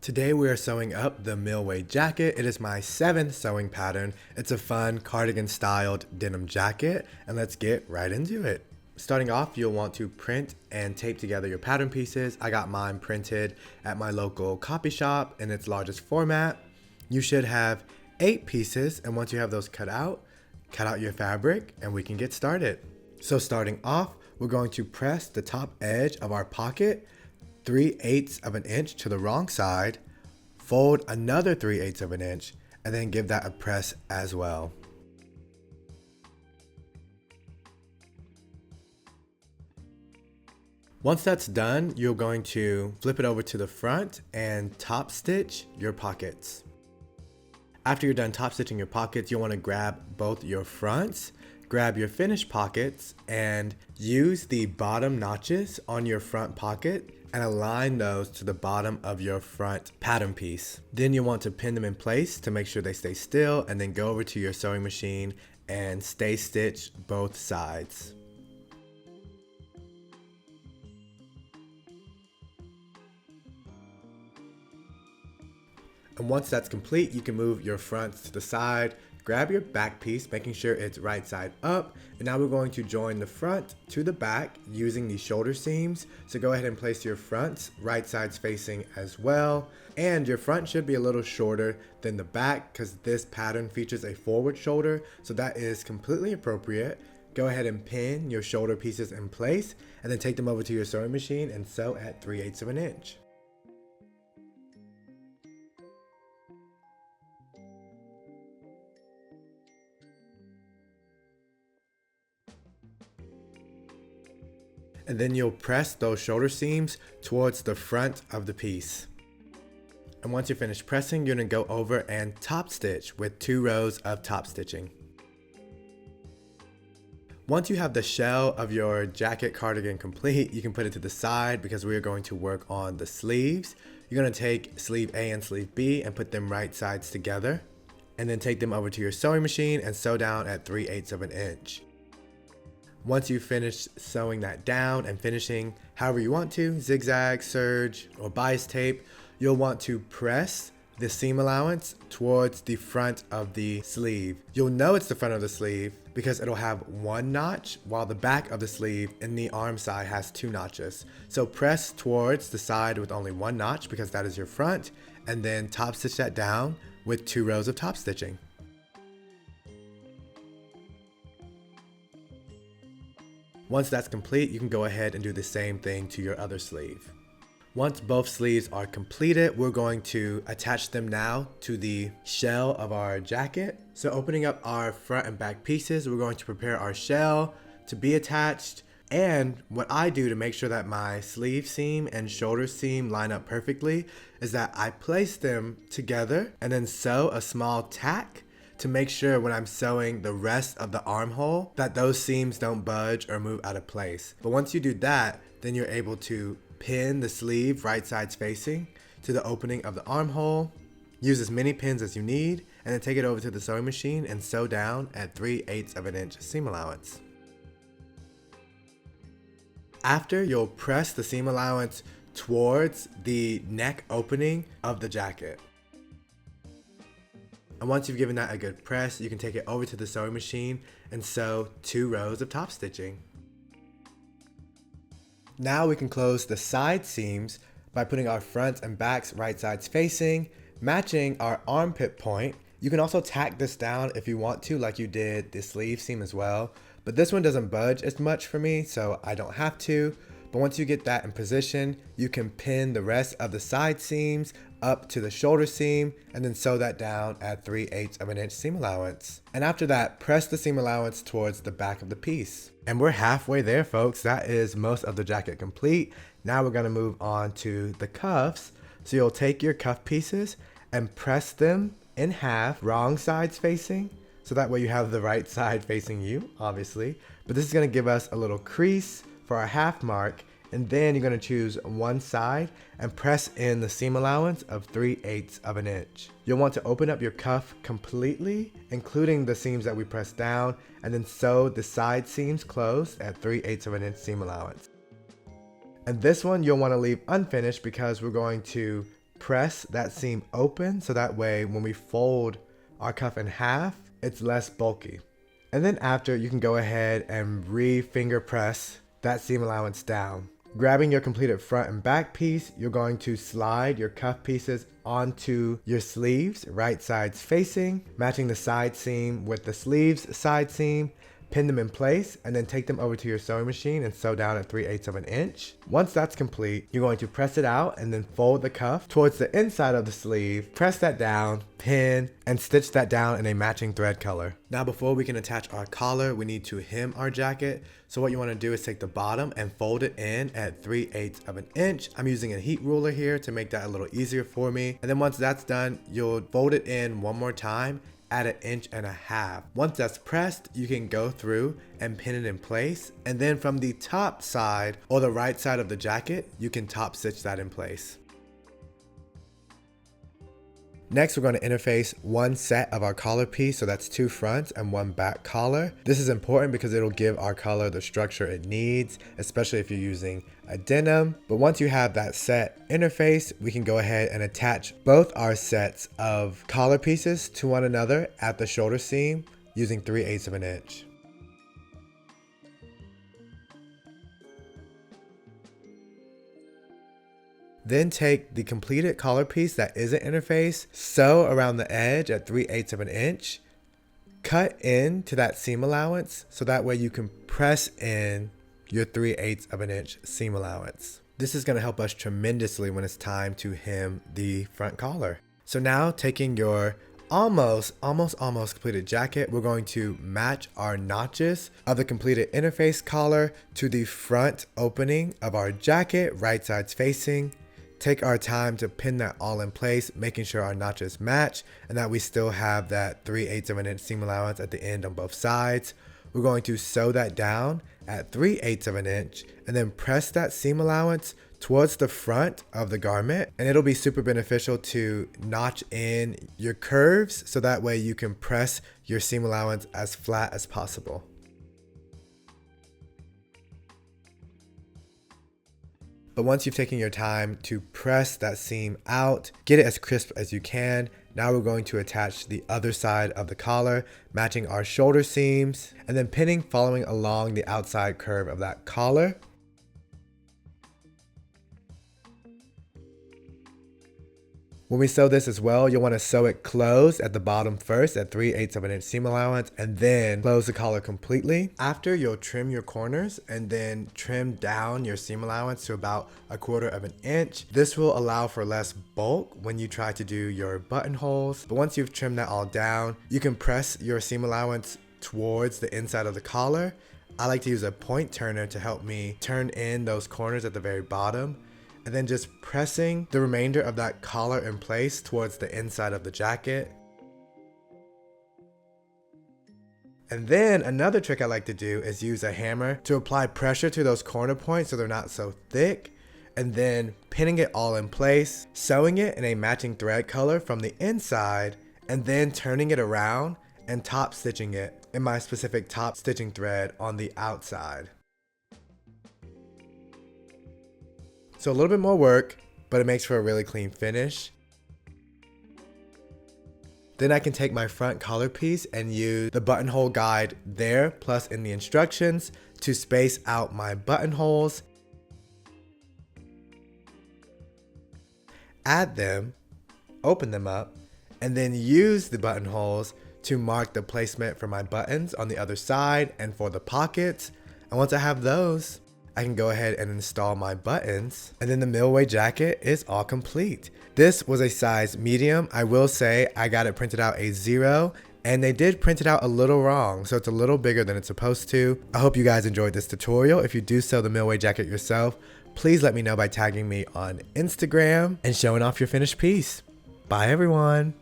Today we are sewing up the Millway jacket. It is my 7th sewing pattern. It's a fun cardigan styled denim jacket, and let's get right into it. Starting off, you'll want to print and tape together your pattern pieces. I got mine printed at my local copy shop in its largest format. You should have 8 pieces, and once you have those cut out your fabric and we can get started. So starting off, we're going to press the top edge of our pocket 3/8 of an inch to the wrong side, fold another 3/8 of an inch, and then give that a press as well. Once that's done, you're going to flip it over to the front and top stitch your pockets. After you're done top stitching your pockets, you'll want to grab both your fronts, grab your finished pockets, and use the bottom notches on your front pocket and align those to the bottom of your front pattern piece. Then you'll want to pin them in place to make sure they stay still, and then go over to your sewing machine and stay stitch both sides. And once that's complete, you can move your fronts to the side, grab your back piece, making sure it's right side up. And now we're going to join the front to the back using the shoulder seams. So go ahead and place your fronts right sides facing as well. And your front should be a little shorter than the back because this pattern features a forward shoulder. So that is completely appropriate. Go ahead and pin your shoulder pieces in place and then take them over to your sewing machine and sew at 3/8 of an inch. And then you'll press those shoulder seams towards the front of the piece. And once you're finished pressing, you're gonna go over and top stitch with 2 rows of top stitching. Once you have the shell of your jacket cardigan complete, you can put it to the side because we are going to work on the sleeves. You're gonna take sleeve A and sleeve B and put them right sides together, and then take them over to your sewing machine and sew down at 3/8 of an inch. Once you finish sewing that down and finishing however you want to, zigzag, serge, or bias tape, you'll want to press the seam allowance towards the front of the sleeve. You'll know it's the front of the sleeve because it'll have 1 notch, while the back of the sleeve in the arm side has 2 notches. So press towards the side with only 1 notch because that is your front, and then top stitch that down with 2 rows of top stitching. Once that's complete, you can go ahead and do the same thing to your other sleeve. Once both sleeves are completed, we're going to attach them now to the shell of our jacket. So opening up our front and back pieces, we're going to prepare our shell to be attached. And what I do to make sure that my sleeve seam and shoulder seam line up perfectly is that I place them together and then sew a small tack to make sure when I'm sewing the rest of the armhole that those seams don't budge or move out of place. But once you do that, then you're able to pin the sleeve right sides facing to the opening of the armhole. Use as many pins as you need, and then take it over to the sewing machine and sew down at 3/8 of an inch seam allowance. After, you'll press the seam allowance towards the neck opening of the jacket. And once you've given that a good press, you can take it over to the sewing machine and sew 2 rows of top stitching. Now we can close the side seams by putting our fronts and backs right sides facing, matching our armpit point. You can also tack this down if you want to, like you did the sleeve seam as well. But this one doesn't budge as much for me, so I don't have to. But once you get that in position, you can pin the rest of the side seams up to the shoulder seam and then sew that down at 3/8 of an inch seam allowance. And after that, press the seam allowance towards the back of the piece. And we're halfway there, folks. That is most of the jacket complete. Now we're gonna move on to the cuffs. So you'll take your cuff pieces and press them in half, wrong sides facing. So that way you have the right side facing you, obviously. But this is gonna give us a little crease for our half mark, and then you're going to choose one side and press in the seam allowance of 3/8 of an inch. You'll want to open up your cuff completely, including the seams that we pressed down, and then sew the side seams closed at 3/8 of an inch seam allowance. And this one you'll want to leave unfinished because we're going to press that seam open so that way when we fold our cuff in half, it's less bulky. And then after, you can go ahead and re-finger press that seam allowance down. Grabbing your completed front and back piece, you're going to slide your cuff pieces onto your sleeves, right sides facing, matching the side seam with the sleeves side seam. Pin them in place and then take them over to your sewing machine and sew down at 3/8 of an inch. Once that's complete, you're going to press it out and then fold the cuff towards the inside of the sleeve, press that down, pin, and stitch that down in a matching thread color. Now before we can attach our collar, we need to hem our jacket. So what you want to do is take the bottom and fold it in at 3/8 of an inch. I'm using a heat ruler here to make that a little easier for me. And then once that's done, you'll fold it in one more time at 1.5 inches. Once that's pressed, you can go through and pin it in place. And then from the top side or the right side of the jacket, you can top stitch that in place. Next, we're going to interface one set of our collar piece, so that's 2 fronts and 1 back collar. This is important because it'll give our collar the structure it needs, especially if you're using a denim. But once you have that set interface, we can go ahead and attach both our sets of collar pieces to one another at the shoulder seam using 3/8 of an inch. Then take the completed collar piece that isn't interfaced, sew around the edge at 3/8 of an inch, cut into that seam allowance so that way you can press in your 3/8 of an inch seam allowance. This is going to help us tremendously when it's time to hem the front collar. So now taking your almost completed jacket, we're going to match our notches of the completed interface collar to the front opening of our jacket, right sides facing. Take our time to pin that all in place, making sure our notches match and that we still have that 3/8 of an inch seam allowance at the end on both sides. We're going to sew that down at 3/8 of an inch and then press that seam allowance towards the front of the garment, and it'll be super beneficial to notch in your curves so that way you can press your seam allowance as flat as possible. But once you've taken your time to press that seam out, get it as crisp as you can. Now we're going to attach the other side of the collar, matching our shoulder seams, and then pinning following along the outside curve of that collar. When we sew this as well, you'll want to sew it closed at the bottom first at 3/8 of an inch seam allowance and then close the collar completely. After, you'll trim your corners and then trim down your seam allowance to about 1/4 of an inch. This will allow for less bulk when you try to do your buttonholes. But once you've trimmed that all down, you can press your seam allowance towards the inside of the collar. I like to use a point turner to help me turn in those corners at the very bottom, and then just pressing the remainder of that collar in place towards the inside of the jacket. And then another trick I like to do is use a hammer to apply pressure to those corner points so they're not so thick, and then pinning it all in place, sewing it in a matching thread color from the inside, and then turning it around and top stitching it in my specific top stitching thread on the outside. So a little bit more work, but it makes for a really clean finish. Then I can take my front collar piece and use the buttonhole guide there, plus in the instructions, to space out my buttonholes. Add them, open them up, and then use the buttonholes to mark the placement for my buttons on the other side and for the pockets. And once I have those, I can go ahead and install my buttons, and then the Millway jacket is all complete. This was a size medium. I will say I got it printed out a 0, and they did print it out a little wrong, so it's a little bigger than it's supposed to. I hope you guys enjoyed this tutorial. If you do sew the Millway jacket yourself, please let me know by tagging me on Instagram and showing off your finished piece. Bye everyone.